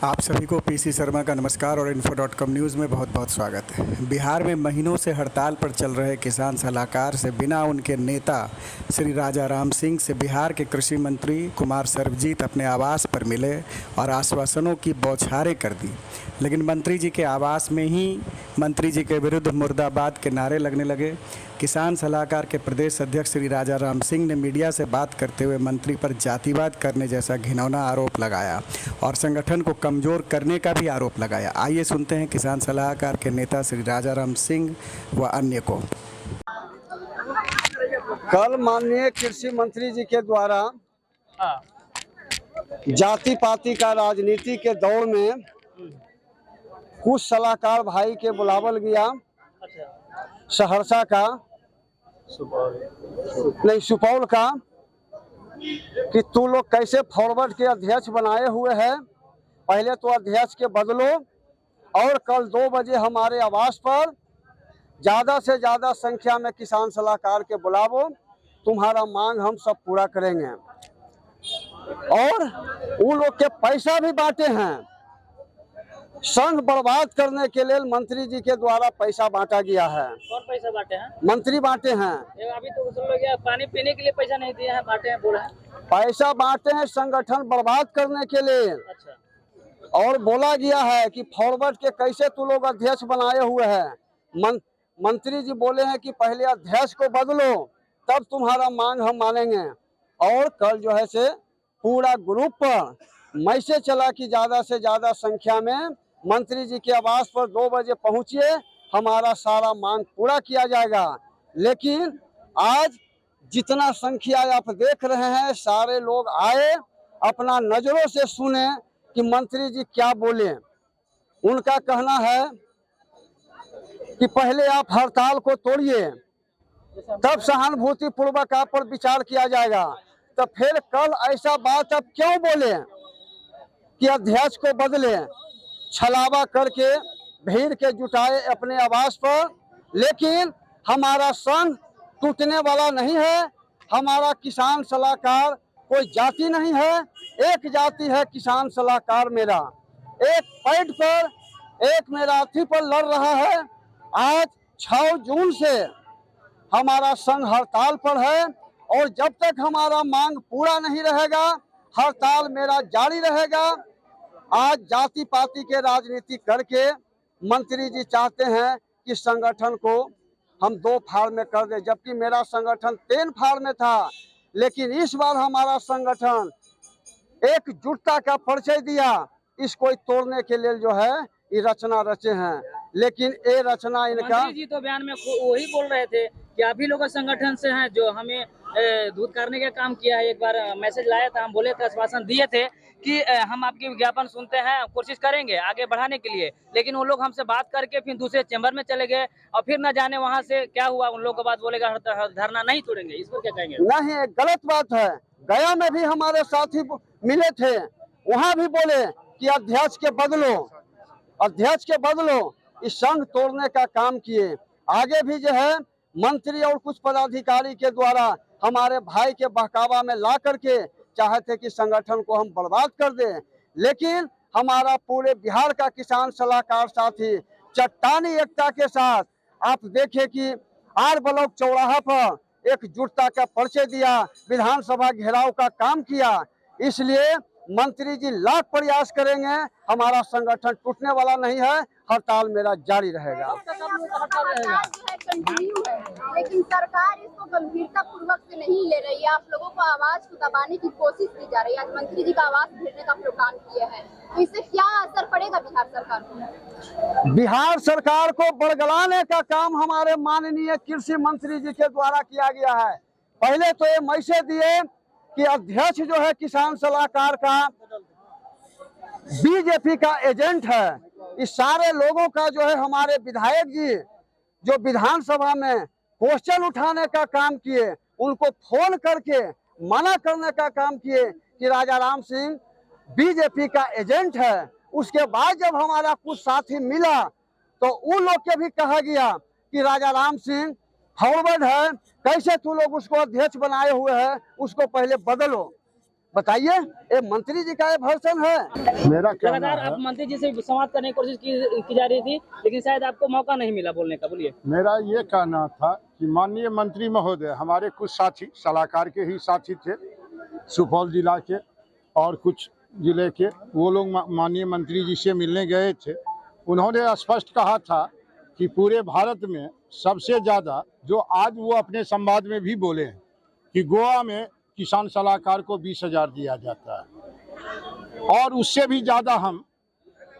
आप सभी को पीसी शर्मा का नमस्कार और info.com न्यूज़ में बहुत बहुत स्वागत है। बिहार में महीनों से हड़ताल पर चल रहे किसान सलाहकार से बिना उनके नेता श्री राजा राम सिंह से बिहार के कृषि मंत्री कुमार सर्वजीत अपने आवास पर मिले और आश्वासनों की बौछारें कर दी। लेकिन मंत्री जी के आवास में ही मंत्री जी के विरुद्ध मुर्दाबाद के नारे लगने लगे। किसान सलाहकार के प्रदेश अध्यक्ष श्री राजा राम सिंह ने मीडिया से बात करते हुए मंत्री पर जातिवाद करने जैसा घिनौना आरोप लगाया और संगठन को कमज़ोर करने का भी आरोप लगाया। आइए सुनते हैं किसान सलाहकार के नेता श्री राजा राम सिंह व अन्य को। कल माननीय कृषि मंत्री जी के द्वारा जाति पाति का राजनीति के दौर में कुछ सलाहकार भाई के बुलावल गया सहरसा का नहीं सुपौल का कि तू लोग कैसे फॉरवर्ड के अध्यक्ष बनाए हुए हैं, पहले तो अध्यक्ष के बदलो और कल 2 बजे हमारे आवास पर ज़्यादा से ज़्यादा संख्या में किसान सलाहकार के बुलावो, तुम्हारा मांग हम सब पूरा करेंगे। और उन लोग के पैसा भी बांटे हैं, संघ बर्बाद करने के लिए मंत्री जी के द्वारा पैसा बांटा गया है। कौन पैसा बांटे हैं? मंत्री बांटे हैं। अभी तो सुन लो, पानी पीने के लिए पैसा नहीं दिए हैं, बांटे हैं बोला है। पैसा बांटे हैं संगठन बर्बाद करने के लिए। अच्छा। और बोला गया है कि फॉरवर्ड के कैसे तू लोग अध्यक्ष बनाए हुए हैं। मंत्री जी बोले हैं कि पहले अध्यक्ष को बदलो तब तुम्हारा मांग हम मानेंगे। और कल जो है से पूरा ग्रुप पर मैसेज चला कि ज़्यादा से ज़्यादा संख्या में मंत्री जी के आवास पर 2 बजे पहुंचिए, हमारा सारा मांग पूरा किया जाएगा। लेकिन आज जितना संख्या आप देख रहे हैं, सारे लोग आए, अपना नज़रों से सुने कि मंत्री जी क्या बोले। उनका कहना है कि पहले आप हड़ताल को तोड़िए, तब सहानुभूति पूर्वक आप पर विचार किया जाएगा। तो फिर कल ऐसा बात अब क्यों बोले कि अध्यक्ष को बदले, छलावा करके भीड़ के जुटाए अपने आवास पर। लेकिन हमारा संघ टूटने वाला नहीं है। हमारा किसान सलाहकार कोई जाति नहीं है, एक जाति है किसान सलाहकार मेरा। एक पैड पर, एक मेरा अर्थी पर लड़ रहा है। आज 6 जून से हमारा संघ हड़ताल पर है और जब तक हमारा मांग पूरा नहीं रहेगा, हड़ताल मेरा जारी रहेगा। आज जाति पाति के राजनीति करके मंत्री जी चाहते हैं कि संगठन को हम 2 फाड़ में कर दें, जबकि मेरा संगठन 3 फाड़ में था। लेकिन इस बार हमारा संगठन एकजुटता का परिचय दिया। इसको तोड़ने के लिए जो है ये रचना रचे हैं, लेकिन ये रचना इनका। मंत्री जी तो बयान में वही बोल रहे थे कि आप ही लोग संगठन से हैं जो हमें दूध करने का काम किया है। एक बार मैसेज लाया था, हम बोले थे, आश्वासन दिए थे कि हम आपके विज्ञापन सुनते हैं, कोशिश करेंगे आगे बढ़ाने के लिए। लेकिन वो लोग हमसे बात करके फिर दूसरे चैम्बर में चले गए और फिर न जाने वहां से क्या हुआ। उन लोगों के बाद बोलेगा धरना नहीं तोड़ेंगे। इस पर क्या कहेंगे? नहीं, गलत बात है। गया में भी हमारे साथी मिले थे, वहाँ भी बोले कि अध्यक्ष के बदलो, अध्यक्ष के बदलो। इस संघ तोड़ने का काम किए। आगे भी जो है मंत्री और कुछ पदाधिकारी के द्वारा हमारे भाई के बहकावा में ला करके चाहते कि संगठन को हम बर्बाद कर दें। लेकिन हमारा पूरे बिहार का किसान सलाहकार साथी चट्टानी एकता के साथ आप देखें कि आर ब्लॉक चौराहा पर एकजुटता का परिचय दिया, विधानसभा घेराव का काम किया। इसलिए मंत्री जी लाख प्रयास करेंगे, हमारा संगठन टूटने वाला नहीं है। हड़ताल मेरा जारी रहेगा। कंटिन्यू है, लेकिन सरकार इसको गंभीरता पूर्वक से नहीं ले रही है। आप लोगों को आवाज को दबाने की कोशिश की जा रही है। आज मंत्री जी का आवाज घेरने का प्रोग्राम किया है, तो इससे क्या असर पड़ेगा बिहार सरकार को? बिहार सरकार को बरगलाने का काम हमारे माननीय कृषि मंत्री जी के द्वारा किया गया है। पहले तो ये मैसेज दिए कि अध्यक्ष जो है किसान सलाहकार का बीजेपी का एजेंट है। इस सारे लोगों का जो है हमारे विधायक जी जो विधानसभा में क्वेश्चन उठाने का काम किए, उनको फोन करके मना करने का काम किए कि राजा राम सिंह बीजेपी का एजेंट है। उसके बाद जब हमारा कुछ साथी मिला तो उन लोग के भी कहा गया कि राजा राम सिंह फॉरवर्ड है, कैसे तू लोग उसको अध्यक्ष बनाए हुए हैं, उसको पहले बदलो। बताइए, ये मंत्री जी का ये वर्षन है। मेरा कहना लगातार है, आप मंत्री जी से संवाद करने की कोशिश की जा रही थी, लेकिन शायद आपको मौका नहीं मिला बोलने का। बोलिए। मेरा ये कहना था कि माननीय मंत्री महोदय, हमारे कुछ साथी सलाहकार के ही साथी थे, सुपौल जिला के और कुछ जिले के, वो लोग माननीय मंत्री जी से मिलने गए थे। उन्होंने स्पष्ट कहा था कि पूरे भारत में सबसे ज़्यादा, जो आज वो अपने संवाद में भी बोले हैं, कि गोवा में किसान सलाहकार को 20,000 दिया जाता है और उससे भी ज़्यादा हम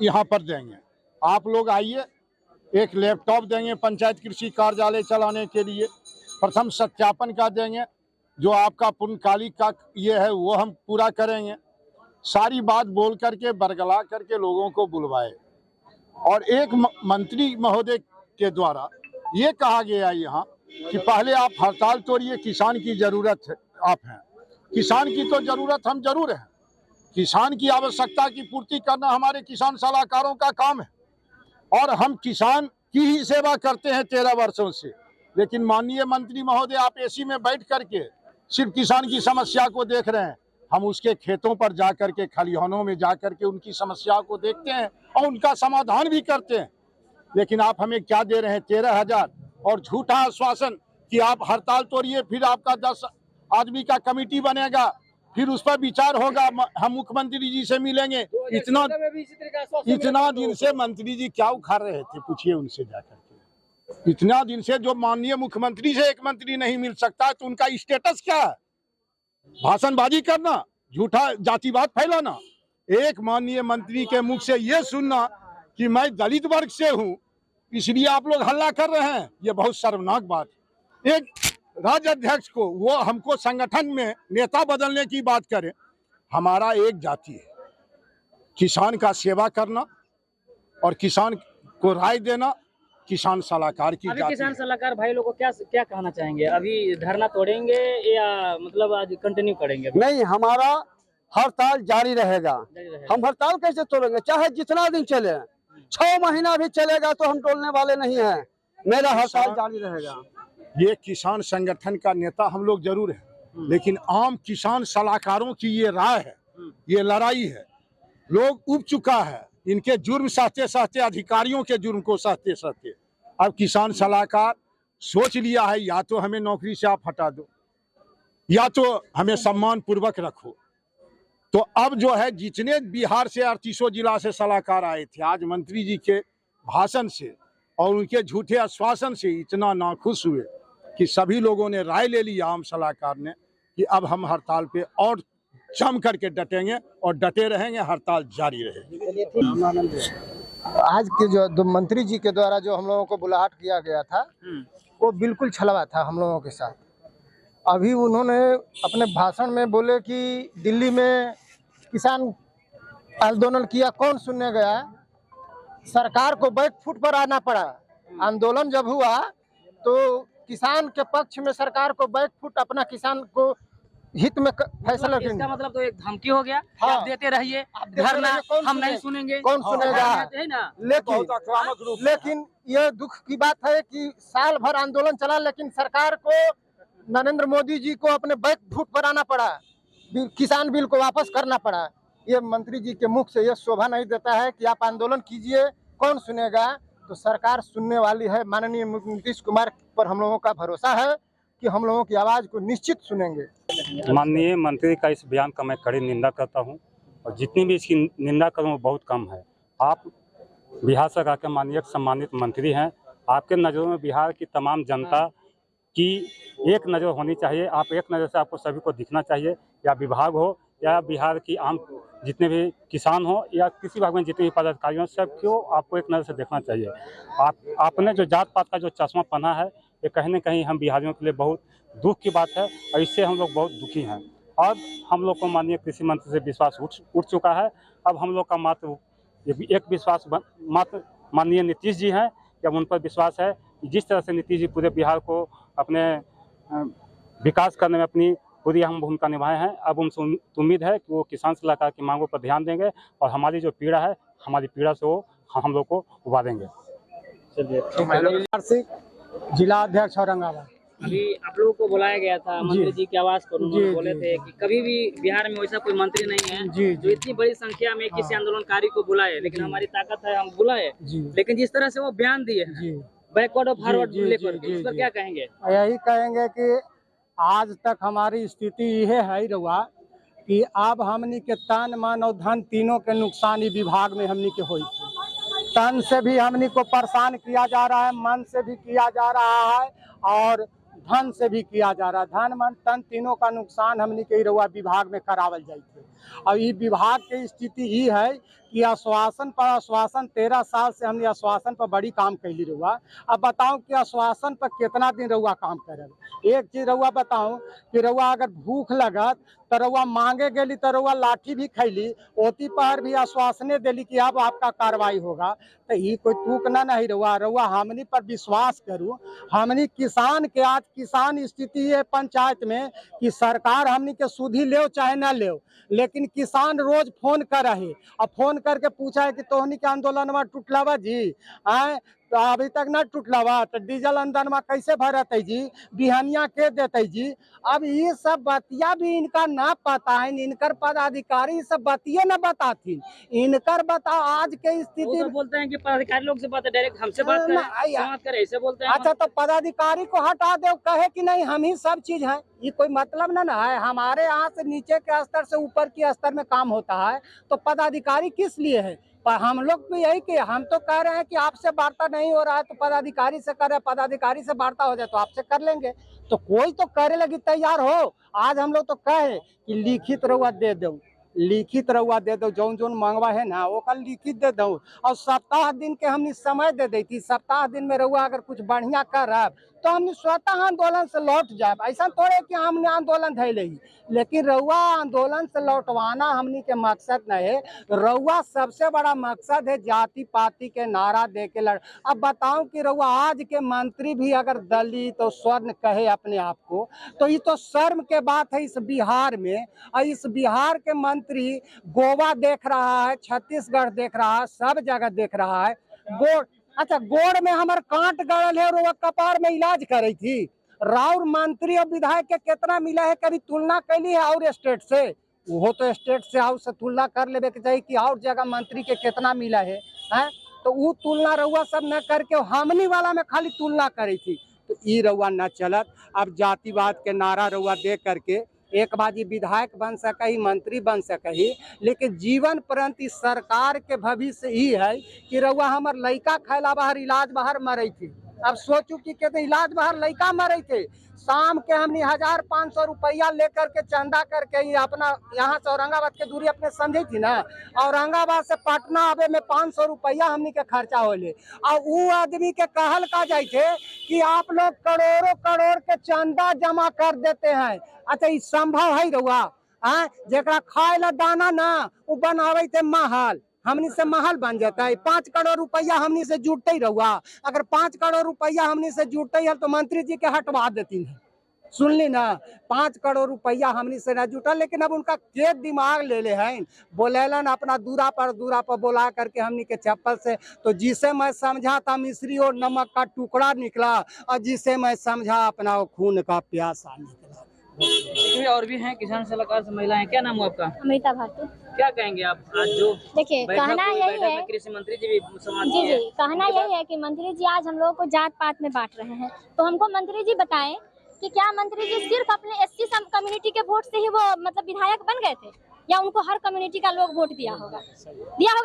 यहाँ पर देंगे। आप लोग आइए, एक लैपटॉप देंगे पंचायत कृषि कार्यालय चलाने के लिए, प्रथम सत्यापन का देंगे, जो आपका पूर्णकालिक का ये है वो हम पूरा करेंगे। सारी बात बोल करके बरगला करके लोगों को बुलवाए। और एक मंत्री महोदय के द्वारा ये कहा गया यहाँ कि पहले आप हड़ताल तोड़िए, किसान की ज़रूरत है, आप हैं किसान की तो ज़रूरत हम जरूर है, किसान की आवश्यकता की पूर्ति करना हमारे किसान सलाहकारों का काम है और हम किसान की ही सेवा करते हैं 13 वर्षों से। लेकिन माननीय मंत्री महोदय, आप एसी में बैठ करके सिर्फ किसान की समस्या को देख रहे हैं। हम उसके खेतों पर जा करके, खलिहानों में जा करके उनकी समस्या को देखते हैं और उनका समाधान भी करते हैं। लेकिन आप हमें क्या दे रहे हैं? 13,000 और झूठा आश्वासन कि आप हड़ताल तोड़िए, फिर आपका 10 आदमी का कमेटी बनेगा, फिर उस पर विचार होगा, हम मुख्यमंत्री जी से मिलेंगे। इतना दिन से मंत्री जी क्या उखाड़ रहे थे? पूछिए उनसे जाकर के। इतना दिन से जो माननीय मुख्यमंत्री से एक मंत्री नहीं मिल सकता, तो उनका स्टेटस क्या है? भाषणबाजी करना, झूठा जातिवाद फैलाना। एक माननीय मंत्री के मुख से ये सुनना कि मैं दलित वर्ग से हूँ, इसलिए आप लोग हल्ला कर रहे हैं, ये बहुत शर्मनाक बात है। एक राज्य अध्यक्ष को, वो हमको संगठन में नेता बदलने की बात करें। हमारा एक जाति है, किसान का सेवा करना और किसान को राय देना किसान सलाहकार की अभी जाति किसान है। सलाहकार भाई लोगों को क्या कहना चाहेंगे? अभी धरना तोड़ेंगे या मतलब आज कंटिन्यू करेंगे? नहीं, हमारा हड़ताल जारी रहेगा। जारी रहेगा। हम हड़ताल कैसे तोड़ेंगे? चाहे जितना दिन चले, 6 महीना भी चलेगा तो हम तोड़ने वाले नहीं हैं। मेरा हड़ताल जारी रहेगा। ये किसान संगठन का नेता हम लोग जरूर हैं, लेकिन आम किसान सलाहकारों की ये राय है, ये लड़ाई है। लोग उब चुका है, इनके जुर्म सहते सहते, अधिकारियों के जुर्म को सहते सहते अब किसान सलाहकार सोच लिया है, या तो हमें नौकरी से आप हटा दो या तो हमें सम्मान पूर्वक रखो। तो अब जो है, जितने बिहार से 38 जिला से सलाहकार आए थे, आज मंत्री जी के भाषण से और उनके झूठे आश्वासन से इतना नाखुश हुए कि सभी लोगों ने राय ले ली, आम सलाहकार ने, कि अब हम हड़ताल पे और जम करके डटेंगे और डटे रहेंगे, हड़ताल जारी रहेगी। आज के जो मंत्री जी के द्वारा जो हम लोगों को बुलाहट किया गया था, वो बिल्कुल छलवा था हम लोगों के साथ। अभी उन्होंने अपने भाषण में बोले कि दिल्ली में किसान आंदोलन किया, कौन सुनने गया? सरकार को बैक फुट पर आना पड़ा। आंदोलन जब हुआ तो किसान के पक्ष में सरकार को बैक फुट, अपना किसान को हित में फैसला मतलब इसका मतलब तो एक धमकी हो गया। हाँ। आप देते रहिए धरना, हम नहीं सुनेंगे। कौन सुनेगा? है ना? लेकिन ये दुख की बात है कि साल भर आंदोलन चला, लेकिन सरकार को, नरेंद्र मोदी जी को अपने बैक फुट पर आना पड़ा, किसान बिल को वापस करना पड़ा। ये मंत्री जी के मुख से ये शोभा नहीं देता है कि आप आंदोलन कीजिए, कौन सुनेगा? तो सरकार सुनने वाली है। माननीय नीतीश कुमार पर हम लोगों का भरोसा है कि हम लोगों की आवाज़ को निश्चित सुनेंगे। माननीय मंत्री का इस बयान का मैं कड़ी निंदा करता हूं और जितनी भी इसकी निंदा करूं वो बहुत कम है। आप बिहार सरकार के माननीय सम्मानित मंत्री हैं, आपके नज़रों में बिहार की तमाम जनता की एक नज़र होनी चाहिए। आप एक नज़र से आपको सभी को दिखना चाहिए, या विभाग हो या बिहार की आम जितने भी किसान हो या किसी भाग में जितने भी पदाधिकारी हो, सब क्यों आपको एक नज़र से देखना चाहिए। आपने जो जात पात का जो चश्मा पहना है, ये कहीं ना कहीं हम बिहारियों के लिए बहुत दुख की बात है और इससे हम लोग बहुत दुखी हैं। और हम लोग को माननीय कृषि मंत्री से विश्वास उठ चुका है। अब हम लोग का मात्र एक विश्वास मात्र माननीय नीतीश जी हैं, जब उन पर विश्वास है कि जिस तरह से नीतीश जी पूरे बिहार को अपने विकास करने में अपनी पूरी अहम भूमिका निभाए हैं, अब उनसे उम्मीद है कि वो किसान सलाहकार की मांगों पर ध्यान देंगे और हमारी जो पीड़ा है, हमारी पीड़ा से वो हम लोग को उबारेंगे। जिला अध्यक्ष औरंगाबाद। अभी आप लोगों को बुलाया गया था मंत्री जी के आवास पर, उन्होंने बोले थे कि कभी भी बिहार में वैसा कोई मंत्री नहीं है जो इतनी बड़ी संख्या में किसी आंदोलनकारी को बुलाए, लेकिन हमारी ताकत है हम बुलाए। लेकिन जिस तरह से वो बयान दिए हैं बैकवर्ड और फॉरवर्ड लेकर, इस पर क्या कहेंगे? यही कहेंगे कि आज तक हमारी स्थिति यह है रहुआ कि अब हमनी के तन मन और धन तीनों के नुकसान ही विभाग में हमनी के हुई थी। तन से भी हमनी को परेशान किया जा रहा है, मन से भी किया जा रहा है और धन से भी किया जा रहा है। धन मन तन तीनों का नुकसान हमनी के रहुआ विभाग में करावल जाए थे। और ये विभाग की स्थिति ही है कि आश्वासन पर आश्वासन 13 साल से हमने आश्वासन पर बड़ी काम कैली रहुआ। अब बताऊं कि आश्वासन पर कितना दिन रहुआ काम करे। एक चीज रहुआ बताऊं कि रहुआ अगर भूख लगत तो रहुआ मांगे गेली तो रहुआ लाठी भी खैली, ओती पर भी आश्वासने दिली कि अब आपका कार्रवाई होगा। तो ये कोई तूक ना नहीं रहुआ हमनी पर विश्वास करूँ। हमनी किसान के आज किसान स्थिति है पंचायत में कि सरकार हमनी के सुधी ले चाहे ना ले, लेकिन किसान रोज फोन कर रहे और फोन करके पूछा है कि तोहनी के आंदोलन में टूटलावा जी आए तो अभी तक ना टूटलावा, तो डीजल अंदर में कैसे भरते जी, बिहनिया के देते जी। अब ये सब बतिया भी इनका ना पता है, इनकर पदाधिकारी सब बतिये न बताती। इनकर बताओ आज के स्थिति तो बोलते हैं कि पदाधिकारी लोग से बात डायरेक्ट हमसे बात करें, ऐसे बोलते हैं। अच्छा तो पदाधिकारी को हटा दे, कहे कि नहीं हम ही सब चीज है, ये कोई मतलब ना है। हमारे यहाँ से नीचे के स्तर से ऊपर के स्तर में काम होता है, तो पदाधिकारी किस लिए है? पर हम लोग भी यही कि हम तो कह रहे हैं कि आपसे वार्ता नहीं हो रहा है तो पदाधिकारी से कर रहे हैं, पदाधिकारी से वार्ता हो जाए तो आपसे कर लेंगे। तो कोई तो करे लगी तैयार हो। आज हम लोग तो कहे कि लिखित रहुआ दे दो, लिखित रहुआ दे दो, जौन जौन मांगवा है ना वो कल लिखित दे दो। और सप्ताह दिन के हमने समय दे दी थी, सप्ताह दिन में रहुआ अगर कुछ बढ़िया कर रहा तो हमने स्वतः आंदोलन से लौट जाए। ऐसा थोड़े कि हमने आंदोलन धैले ही, लेकिन रहुआ आंदोलन से लौटवाना हमनी के मकसद नहीं है। रहुआ सबसे बड़ा मकसद है जाति पाति के नारा दे के लड़। अब बताऊं कि रहुआ आज के मंत्री भी अगर दलित तो स्वर्ण कहे अपने आप को, तो ये तो शर्म के बात है इस बिहार में। और इस बिहार के मंत्री गोवा देख रहा है, छत्तीसगढ़ देख रहा है, सब जगह देख रहा है। गोड़ में हमारे कांट गड़ल है और वो कपार में इलाज करी थी। राउर मंत्री और विधायक के कितना मिला है, कभी तुलना कैली है और स्टेट से? वो तो स्टेट से हाउस से तुलना कर लेवे के चाहिए कि और जगह मंत्री के कितना मिला है, हैं? तो वो तुलना रहुआ सब न करके हमनी वाला में खाली तुलना करी थी। तो ये रहुआ न चलत। अब जातिवाद के नारा रहुआ दे करके एक बाजी विधायक बन सके, मंत्री बन सके, लेकिन जीवन पर्यंत इस सरकार के भविष्य ही है कि रहुआ हमार लड़का खैला बाहर इलाज बाहर मरे थी। अब सोचू कि कहते इलाज बाहर लड़का मरे थे। शाम के हमने 1500 रुपया लेकर के चंदा करके अपना यहाँ से औरंगाबाद के दूरी अपने समझे थी ना, औरंगाबाद से पटना आवे में 500 रुपया हमने के खर्चा होले। और वो आदमी के कहल का जाए थे कि आप लोग करोड़ों करोड़ के चंदा जमा कर देते हैं। अच्छा ये संभव है रहुआ? जरा खाए ला दाना ना वो बनावे थे महल, हमनी से महल बन जाता है। 5 करोड़ रुपया हमनी से जुटते ही रहुआ। अगर 5 करोड़ रुपया हमनी से जुटते है तो मंत्री जी के हटवा देती है। सुन ली ना, 5 करोड़ रुपया हमनी से न जुटा, लेकिन अब उनका के दिमाग ले ले हैं, बोलेलन अपना दूरा पर बोला करके हमनी के चप्पल से। तो जिसे मैं समझा था मिश्री और नमक का टुकड़ा निकला, और जिसे मैं समझा अपना वो खून का प्यासा निकला। और भी हैं किसान सलाहकार से महिलाएं, क्या नाम है आपका? अमृता भारती। क्या कहेंगे आप आज जो देखिए कहना यही है, कृषि मंत्री जी भी जी कहना यही है कि मंत्री जी आज हम लोगों को जात पात में बांट रहे हैं। तो हमको मंत्री जी बताएं कि क्या मंत्री जी सिर्फ अपने एससी कम्युनिटी के वोट से ही वो मतलब विधायक बन गए थे, या उनको हर कम्युनिटी का लोग वोट दिया होगा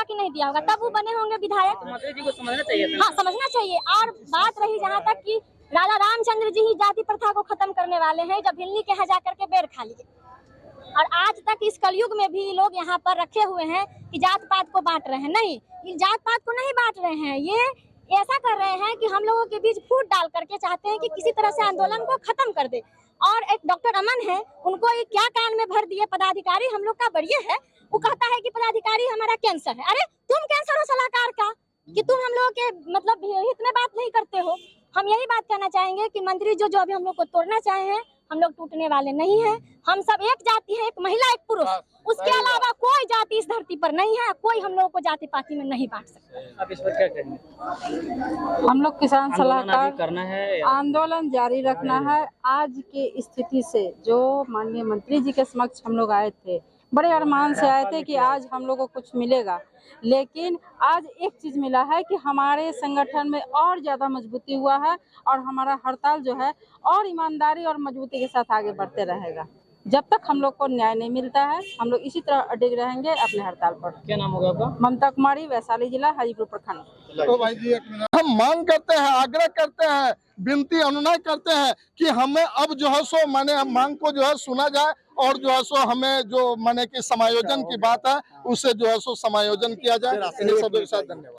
कि नहीं दिया होगा तब वो बने होंगे विधायक? तो मंत्री जी को समझना चाहिए था। हाँ समझना चाहिए। और बात रही जहाँ तक कि राजा रामचंद्र जी ही जाति प्रथा को खत्म करने वाले हैं, जब हिलनी के यहाँ जाकर के बेर खा लिए। और आज तक इस कलयुग में भी लोग यहाँ पर रखे हुए हैं कि जात पात को बांट रहे हैं। नहीं, जात पात को नहीं बांट रहे हैं, ये ऐसा कर रहे हैं कि हम लोगों के बीच फूट डाल करके चाहते हैं कि किसी तरह से आंदोलन को खत्म कर दे। और एक डॉक्टर अमन है, उनको ये क्या कान में भर दिए पदाधिकारी हम लोग का बढ़िया है, वो कहता है कि पदाधिकारी हमारा कैंसर है। अरे तुम कैंसर हो सलाहकार का कि तुम हम लोगों के मतलब हित में बात नहीं करते हो। हम यही बात कहना चाहेंगे कि मंत्री जो अभी हम लोग को तोड़ना चाहे हैं, हम लोग टूटने वाले नहीं हैं। हम सब एक जाति है, एक महिला एक पुरुष, उसके अलावा कोई जाति इस धरती पर ऊपर नहीं है, कोई हम लोगों को जाति पाति में नहीं बांट सकता। आप इस पर क्या कहेंगे? हम लोग किसान आंदोलन सलाहकार अभी करना है या? आंदोलन जारी रखना है। आज की स्थिति से जो माननीय मंत्री जी के समक्ष हम लोग आए थे, बड़े अरमान से आए थे कि आज हम लोग को कुछ मिलेगा, लेकिन आज एक चीज मिला है कि हमारे संगठन में और ज्यादा मजबूती हुआ है और हमारा हड़ताल जो है और ईमानदारी और मजबूती के साथ आगे बढ़ते रहेगा। जब तक हम लोग को न्याय नहीं मिलता है हम लोग इसी तरह अडिग रहेंगे अपने हड़ताल पर। क्या नाम होगा आपका? ममता कुमारी, वैशाली जिला, हाजीपुर प्रखंड। तो भाई जी हम मांग करते हैं, आग्रह करते हैं, विनती अनुनय करते हैं कि हमें अब जो है सो माने मांग को जो है सुना जाए और जो है सो हमें जो माने कि समायोजन की बात है उससे जो है सो समायोजन किया जाए। इन सब के साथ धन्यवाद।